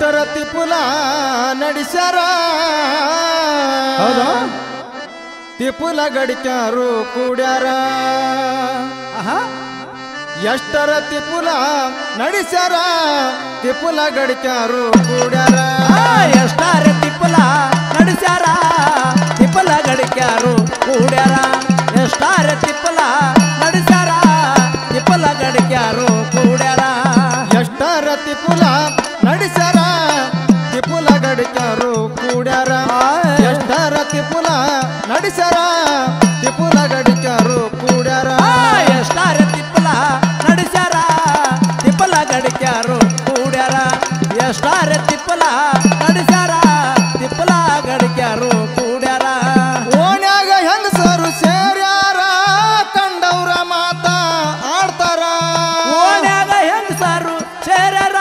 ಎಷ್ಟರ ತಿಪುಲ ನಡೆಸ್ಯಾರ ತಿಪುಲ ಗಡಿಕ್ಯಾರು ಕೂಡ್ಯಾರ ಎಷ್ಟರ ತಿಪುಲ ನಡೆಸ್ಯಾರ ತಿಪುಲ ಗಡಿಕ್ಯಾರು ಕೂಡ್ಯಾರ ಎಷ್ಟರ ತಿಪುಲ ನಡೆಸ್ಯಾರ ತಿಪುಲ ಗಡಿಕ್ಯಾರು ಕೂಡ್ಯಾರ ಎಷ್ಟರ ತಿಪುಲ ನಡೆಸ್ಯಾರ ತಿಪುಲ ಗಡಿಕ್ಯಾರು ಕೂಡ್ಯಾರ ಎಷ್ಟರ ತಿಪುಲ ನಡೆಸ್ಯಾರ ತಿಪುಲ ಗಡಿಕ್ಯಾರು ಕೂಡ್ಯಾರ ಎಷ್ಟರ ತಿಪುಲ ನಡೆಸ್ಯಾರ ತಿಪುಲ ಗಡಿಕ್ಯಾರು ಕೂಡ್ಯಾರ ಎಷ್ಟರ ತಿಪುಲ ನಡೆಸ್ಯಾರ ತಿಪುಲ ಗಡಿಕ್ಯಾರು ಕೂಡ್ಯಾರ ಎಷ್ಟರ ತಿಪುಲ ನಡೆಸ್ಯಾರ ತಿಪುಲ ಗಡಿಕ್ಯಾರು ಕೂಡ್ಯಾರ ಓಣ್ಯಾಗ ಹೆಂಗಸರು ಸೇರ್ಯಾರ ಕಂಡವ್ರ ಮಾತ ಆಡ್ತಾರ ಓಣ್ಯಾಗ ಹೆಂಗಸರು ಸೇರ್ಯಾರ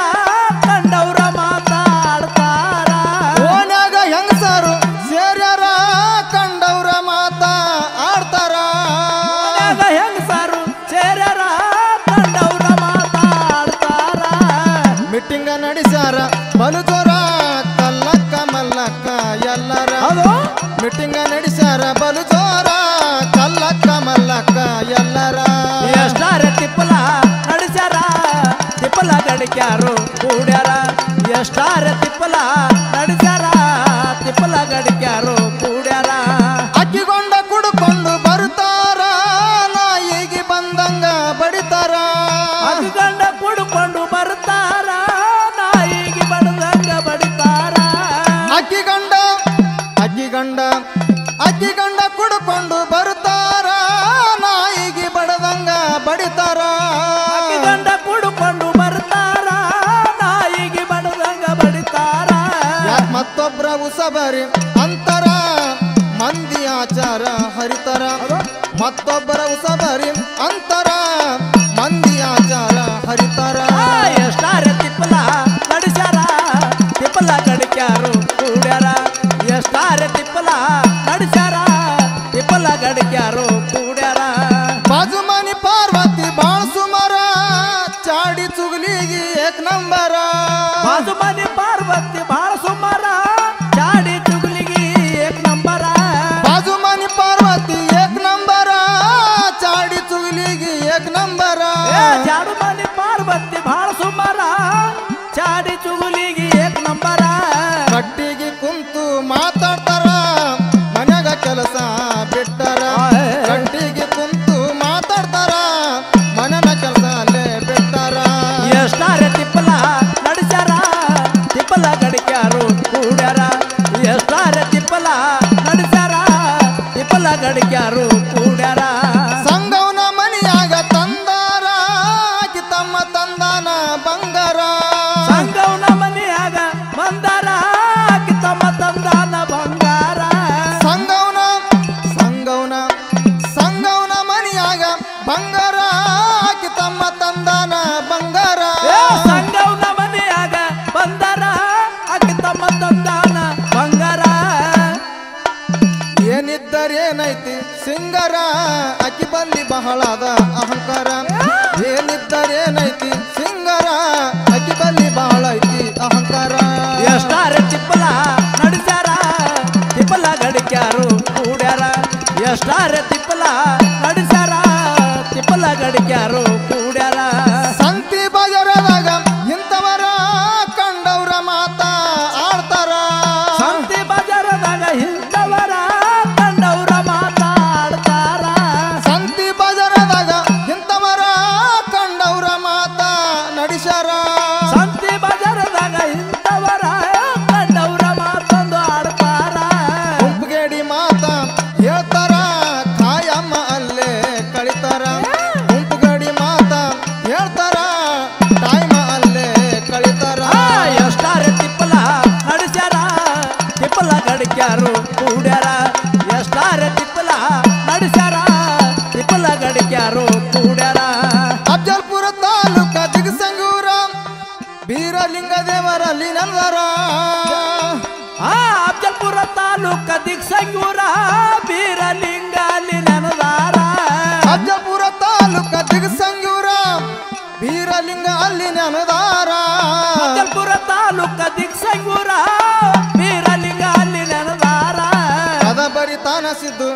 ಕಂಡವ್ರ ಮಾತಾಡ್ತಾರ ಓಣ್ಯಾಗ ಹೆಂಗಸರು ಸೇರ್ಯಾರ ಕಂಡವ್ರ ಮಾತ ಆಡ್ತಾರ ಓಣ್ಯಾಗ ಹೆಂಗಸರು ಸೇರ್ಯಾರ ಕಂಡವ್ರ ಮಾತಾಡ್ತಾರ ಮೀಟಿಂಗ ನಡೆಸ್ಯಾರ ಬಲು ಜೋರ ಕಲ್ಲಕ್ಕ ಮಲ್ಲಕ್ಕ ಎಲ್ಲರ ಮೀಟಿಂಗ ನಡೆಸ್ಯಾರ ಬಲು ಜೋರ ಕಲ್ಲಕ್ಕ ಮಲ್ಲಕ್ಕ ಎಲ್ಲರ ಎಷ್ಟರ ತಿಪ್ಪಲ ನಡೆಸ್ಯಾರ ತಿಪ್ಪಲ ಗಡಿಕ್ಯಾರು ಕೂಡ್ಯಾರ ಎಷ್ಟರ ತಿಪ್ಪಲ ನಡೆಸ್ಯಾರ ತಿಪ್ಪಲ ಗಡಿಕ್ಯಾರು ಕೂಡ್ಯಾರ ಅಕ್ಕಿಗೊಂಡ ಕುಡ್ಕೊಂಡು ಬರ್ತಾರ ನಾಯಿಗೆ ಬಂದಂಗ ಬಡಿತಾರ ಅಕ್ಕಿಗೊಂಡ ಕುಡ್ಕೊಂಡು ಬರ್ತಾರ ನಾಯಿಗೆ ಬಡದಂಗ ಬಡಿತಾರ ಅಕ್ಕಿಗಂಡ ಅಕ್ಕಿಗಂಡ ಕುಡ್ಕೊಂಡು ಬರ್ತಾರ ನಾಯಿಗೆ ಬಡದಂಗ ಬಡಿತಾರ ಅಕ್ಕಿಗೊಂಡ ಕುಡ್ಕೊಂಡು ಬರ್ತಾರ ನಾಯಿಗೆ ಬಡದಂಗ ಬಡಿತಾರ ಮತ್ತೊಬ್ರ ಉಸಬರಿ ಅಂತರ ಮಂದಿ ಆಚಾರ ಹರಿತರ ಮತ್ತೊಬ್ಬರ ಉಸಬರಿ ಅಂತರ ಮಂದಿ ಆಚಾರ ಹರಿತರ ಎಷ್ಟರ ತಿಪ್ಪಲ ನಡೆಸ್ಯಾರ ತಿಪ್ಪಲ ಗಡಿಕ್ಯಾರು ಕೂಡ್ಯಾರ ಎಷ್ಟರ ತಿಪ್ಪಲ ನಡೆಸ್ಯಾರ ತಿಪ್ಪಲ ಗಡಿಕ್ಯಾರು ಕೂಡ್ಯಾರ ಬಾಜು ಮನಿ ಪಾರ್ವತಿ ಬಾಳ ಸುಮಾರ ಚಾಡಿ ಚುಗಲಿಗಿ ಏಕ್ ನಂಬರ ಬಾಜು ಮನೆ ಪಾರ್ವತಿ ಬಾಳ ಸುಮಾರ ಚಾಡಿ ಚುಗ್ಲಿಗಿ ಏಕ್ ನಂಬರ ಬಾಜು ಮನಿ ಪಾರ್ವತಿ ಏಕ್ ನಂಬರ ಚಾಡಿ ಚುಗಲಿಗಿ ಏಕ್ ನಂಬರ ಚಾಡು ಮನೆ ಪಾರ್ವತಿ ಬಾಳ ಸುಮಾರ ಚಾಡಿ ಚುಗುಲಿಗಿ ಏಕ್ ನಂಬರ ಕಟ್ಟಿಗೆ ಕುಂತು ಮಾತಾಡ್ತಾರ ಮನ್ಯಾಗ ಕೆಲಸ ಬಿಟ್ಟಾರ ಕಟ್ಟಿಗೆ ಕುಂತು ಮಾತಾಡ್ತಾರ ಮನೆಯ ಕೆಲಸ ಅಲ್ಲೇ ಬಿಟ್ಟಾರ ಎಷ್ಟರ ತಿಪ್ಪಲ ನಡೆಸ್ಯಾರ ತಿಪ್ಪಲ ಗಡಿಕ್ಯಾರು ಕೂಡ್ಯಾರ ಎಷ್ಟರ ತಿಪ್ಪಲ ನಡೆಸ್ಯಾರ ತಿಪ್ಪಲ ಗಡಿಕ್ಯಾರು ಕೂಡ್ಯಾರ ಸಂಗವನ ಮನಿಯಾಗ ತಂದಾರ ಆಕಿ ತಮ್ಮ ತಂದಾನ ಬಂಗಾರ ಸಂಗವನ ಮನೆಯಾಗ ಬಂದಾರ ಆಕಿ ತಮ್ಮ ತಂದಾನ ಬಂಗಾರ ಸಂಗವನ ಮನಿಯಾಗ ಬಂಗಾರ ಆಕಿ ತಮ್ಮ ತಂದಾನ ಬಂಗಾರ ಸಂಗವನ ಮನೆಯಾಗ ಬಂದಾರ ಆಕಿ ತಮ್ಮ ತಂದಾನ ಬಂಗಾರ ಏನಿದ್ದರೇನೈತಿ ಸಿಂಗರ ಅಕ್ಕಿ ಬಲ್ಲಿ ಬಹಳಾದ ಅಹಂಕಾರ ಏನಿದ್ದರೇನೈತಿ ಸಿಂಗರ ಅಕ್ಕಿ ಬಲ್ಲಿ ಬಹಳ ಐತಿ ಅಹಂಕಾರ ಎಷ್ಟರ ತಿಪ್ಪಲ ನಡೆಸ್ಯಾರ ತಿಪ್ಪಲ ಗಡಿಕ್ಯಾರು ಕೂಡ್ಯಾರ ಎಷ್ಟರ ತಿಪ್ಪಲ ನಡೆಸ್ಯಾರ ತಿಪ್ಪಲ ಗಡಿಕ್ಯಾರು ಕೂಡ್ಯಾರ ಸಂತಿ ಬಜಾರದಾಗ ಇಂಥವರ ಕಂಡವ್ರ ಮಾತ ಆಡ್ತಾರ ಸಂತಿ ಬಜಾರದಾಗ ಇಂಥವರ ಕಂಡವ್ರ ಮಾತಾಡ್ತಾರ ಸಂತಿ ಬಜಾರದಾಗ ಇಂಥವರ ಕಂಡವ್ರ ಮಾತ ನಡೆಸ್ಯಾರ ಸಂತಿ ಬಜಾರದಾಗ ಇಂಥವರ ಕಂಡವ್ರ ಮಾತಂದು ಆಡ್ತಾರ ಗುಂಪುಗೇಡಿ ಮಾತ ಹೇಳ್ತಾರ ಕಾಯಮ್ಮ ಅಲ್ಲೇ ಕಳಿತಾರ ಗುಂಪುಗೇಡಿ ಮಾತ ಹೇಳ್ತಾರ ಟೈಮ ಅಲ್ಲೇ ಕಳಿತಾರ ಎಷ್ಟರ ತಿಪ್ಪಲ ನಡೆಸ್ಯಾರ ತಿಪ್ಪಲ ಗಡಿಕ್ಯಾರು ಕೂಡ್ಯಾರ ಎಷ್ಟರ ತಿಪ್ಪಲ ನಡೆಸ್ಯಾರ ತಿಪ್ಪಲ ಗಡಿಕ್ಯಾರು ಕೂಡ್ಯಾರ ಅಫಜಲ್ಪುರ ತಾಲೂಕ ದಿಗಸಂಗೂರ ಬೀರಲಿಂಗ ದೇವರಲ್ಲಿ ನಂದರ ಅಫಜಲ್ಪುರ ತಾಲೂಕ ದಿಗ್ಸಂಗೂರ ಬೀರಲಿಂಗ ಅಲ್ಲಿ ನೆನದಾರ ಅಫಜಲ್ಪುರ ತಾಲೂಕ ದಿಗಸಂಗೂರ ಬೀರ ಬೀರಲಿಂಗ ಅಲ್ಲಿ ನೆನದಾರ ಅಫಜಲ್ಪುರ ತಾಲೂಕ ದಿಕ್ಸಂಗೂರ ಬೀರಲಿಂಗ ಅಲ್ಲಿ ನೆನದಾರ ಅದ ಬರಿತಾನ ಸಿದ್ದು